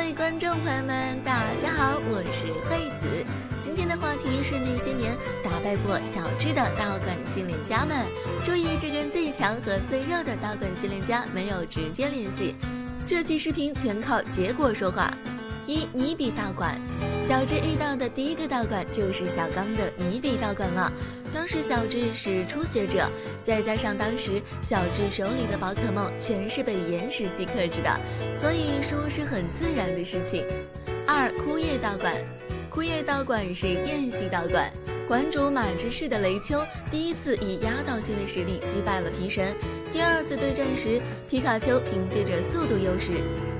位观众朋友们，大家好，我是惠子。今天的话题是那些年打败过小智的道馆新练家们。注意，这跟最强和最弱的道馆新练家没有直接联系，这期视频全靠结果说话。尼比道馆，小智遇到的第一个道馆就是小刚的尼比道馆了。当时小智是初学者，再加上当时小智手里的宝可梦全是被岩石系克制的，所以输是很自然的事情。枯叶道馆，枯叶道馆是电系道馆，馆主马之士的雷丘第一次以压倒性的实力击败了皮神，第二次对战时，皮卡丘凭借着速度优势，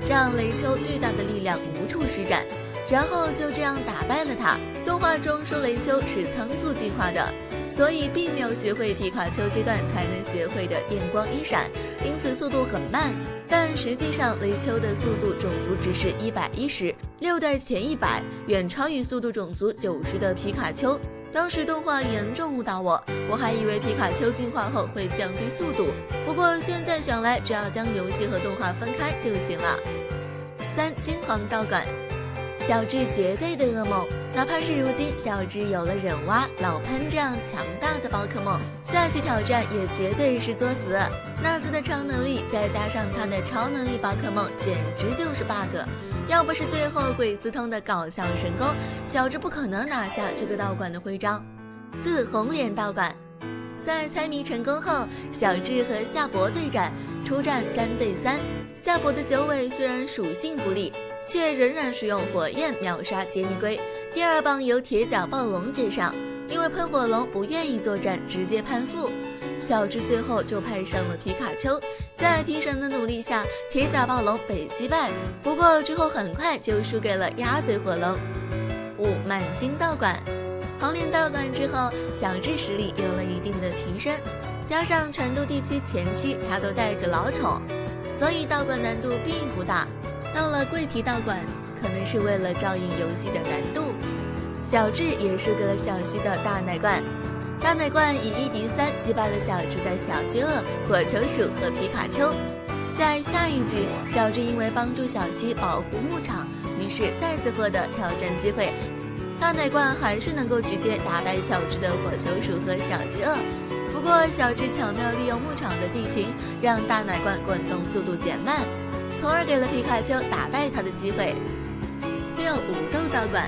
让雷丘巨大的力量无处施展，然后就这样打败了他。动画中说雷丘是仓促进化的，所以并没有学会皮卡丘阶段才能学会的电光一闪，因此速度很慢。但实际上雷丘的速度种族值是110，6代前100，远超于速度种族90的皮卡丘。当时动画严重误导我还以为皮卡丘进化后会降低速度，不过现在想来，只要将游戏和动画分开就行了。金黄道馆，小智绝对的噩梦，哪怕是如今小智有了忍蛙、老喷这样强大的宝可梦，再去挑战也绝对是作死。纳兹的超能力再加上他的超能力宝可梦，简直就是 bug。要不是最后鬼子通的搞笑神功，小智不可能拿下这个道馆的徽章。红莲道馆，在猜谜成功后，小智和夏伯对战，出战3对3。夏伯的九尾虽然属性不利，却仍然使用火焰秒杀杰尼龟。第二棒由铁甲暴龙接上，因为喷火龙不愿意作战，直接攀附。小智最后就派上了皮卡丘，在皮神的努力下，铁甲暴龙被击败，不过之后很快就输给了鸭嘴火龙。满金道馆，红莲道馆之后，小智实力有了一定的提升，加上成都地区前期他都带着老宠，所以道馆难度并不大。到了桂皮道馆，可能是为了照应游戏的难度，小智也输给了小西的大奶罐。大奶罐以1敌3击败了小智的小饥饿、火球鼠和皮卡丘。在下一局，小智因为帮助小西保护牧场，于是再次获得挑战机会。大奶罐还是能够直接打败小智的火球鼠和小饥饿，不过小智巧妙利用牧场的地形，让大奶罐滚动速度减慢，从而给了皮卡丘打败他的机会。武斗道馆，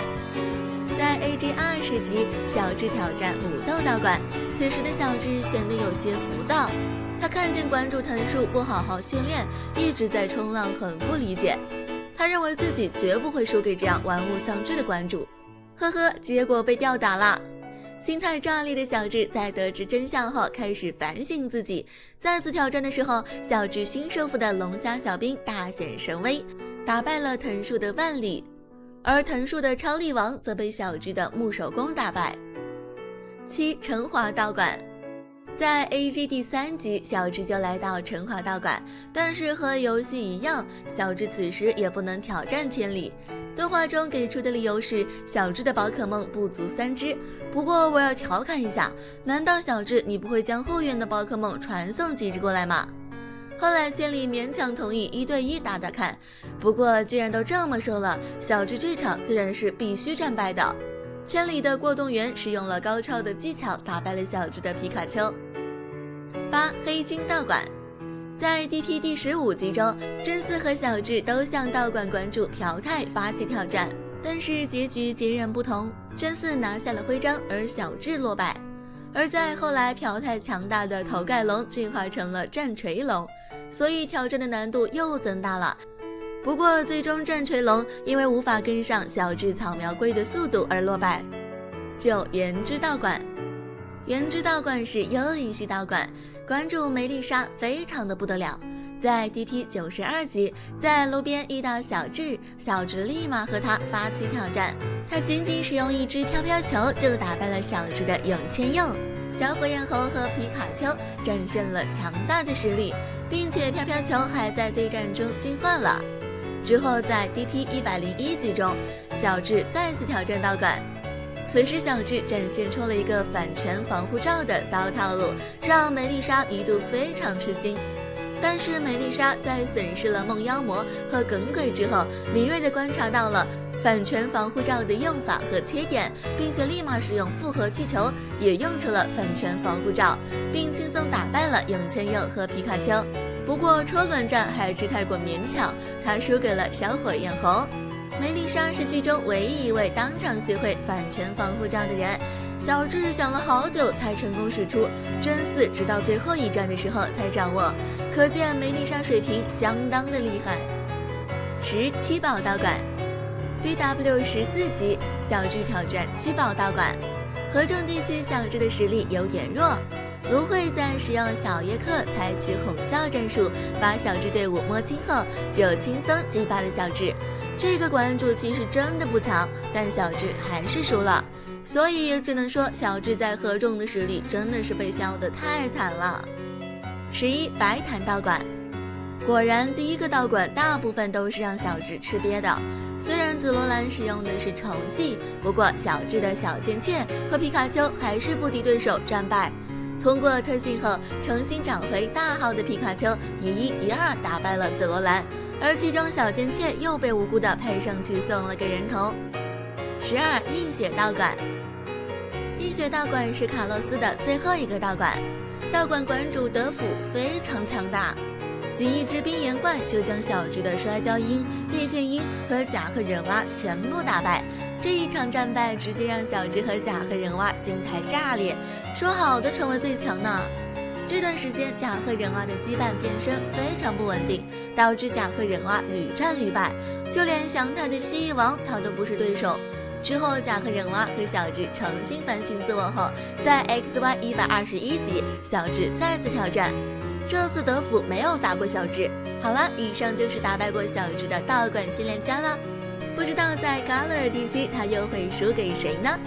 在 AG20级，小智挑战武斗道馆。此时的小智显得有些浮躁，他看见馆主藤树不好好训练，一直在冲浪，很不理解。他认为自己绝不会输给这样玩物丧志的馆主，结果被吊打了。心态炸裂的小智在得知真相后开始反省自己，再次挑战的时候，小智新收服的龙虾小兵大显神威，打败了藤树的万里，而藤树的超力王则被小智的木手工打败。成华道馆，在 AG 第3级，小智就来到成华道馆，但是和游戏一样，小智此时也不能挑战千里。动画中给出的理由是小智的宝可梦不足3只，不过我要调侃一下，难道小智你不会将后援的宝可梦传送几只过来吗？后来千里勉强同意1对1打打看，不过既然都这么说了，小智这场自然是必须战败的。千里的过动员使用了高超的技巧打败了小智的皮卡丘。黑金道馆，在 DP 第15集中，真嗣和小智都向道馆馆主朴太发起挑战，但是结局截然不同，真嗣拿下了徽章，而小智落败。而在后来，朴太强大的头盖龙进化成了战锤龙，所以挑战的难度又增大了。不过最终战锤龙因为无法跟上小智草苗龟的速度而落败。原之道馆，原之道馆是幽灵系道馆，馆主梅丽莎非常的不得了，在 DP 92级，在路边遇到小智，小智立马和他发起挑战，他仅仅使用1只飘飘球就打败了小智的永千佑。小火焰猴和皮卡丘展现了强大的实力，并且飘飘球还在对战中进化了。之后在 DP 101级中，小智再次挑战道馆，此时小智展现出了一个反拳防护罩的骚套路，让梅丽莎一度非常吃惊。但是梅丽莎在损失了梦妖魔和耿鬼之后，敏锐地观察到了反拳防护罩的用法和缺点，并且立马使用复合气球，也用成了反拳防护罩，并轻松打败了咏千佑和皮卡丘。不过车轮战还是太过勉强，他输给了小火焰红。梅丽莎是剧中唯一一位当场学会反拳防护罩的人，小智想了好久才成功使出，真嗣直到最后一战的时候才掌握，可见梅丽莎水平相当的厉害。七宝道馆 BW14 级，小智挑战七宝道馆。合众地区小智的实力有点弱，芦荟在使用小约克采取吼叫战术，把小智队伍摸清后，就轻松击败了小智。这个馆主其实真的不强，但小智还是输了，所以只能说小智在合众的实力真的是被削得太惨了。11白檀道馆，果然第一个道馆大部分都是让小智吃瘪的。虽然紫罗兰使用的是虫系，不过小智的小贱妾和皮卡丘还是不敌对手战败。通过特训后重新找回大号的皮卡丘以1敌2打败了紫罗兰，而其中小贱妾又被无辜的配上去送了个人头。12映雪道馆，映雪道馆是卡洛斯的最后一个道馆，道馆馆主德辅非常强大，仅一只冰岩怪就将小智的摔跤鹰、烈剑鹰和甲贺忍蛙全部打败。这一场战败直接让小智和甲贺忍蛙心态炸裂，说好的成为最强呢？这段时间甲贺忍蛙的羁绊变身非常不稳定，导致甲贺忍蛙屡战屡败，就连祥太的蜥蜴王他都不是对手。之后甲贺忍蛙和小智重新反省自我后，在 XY 121级小智再次挑战，这次德辅没有打过小智。好了，以上就是打败过小智的道馆训练家了，不知道在 Galar 地区他又会输给谁呢？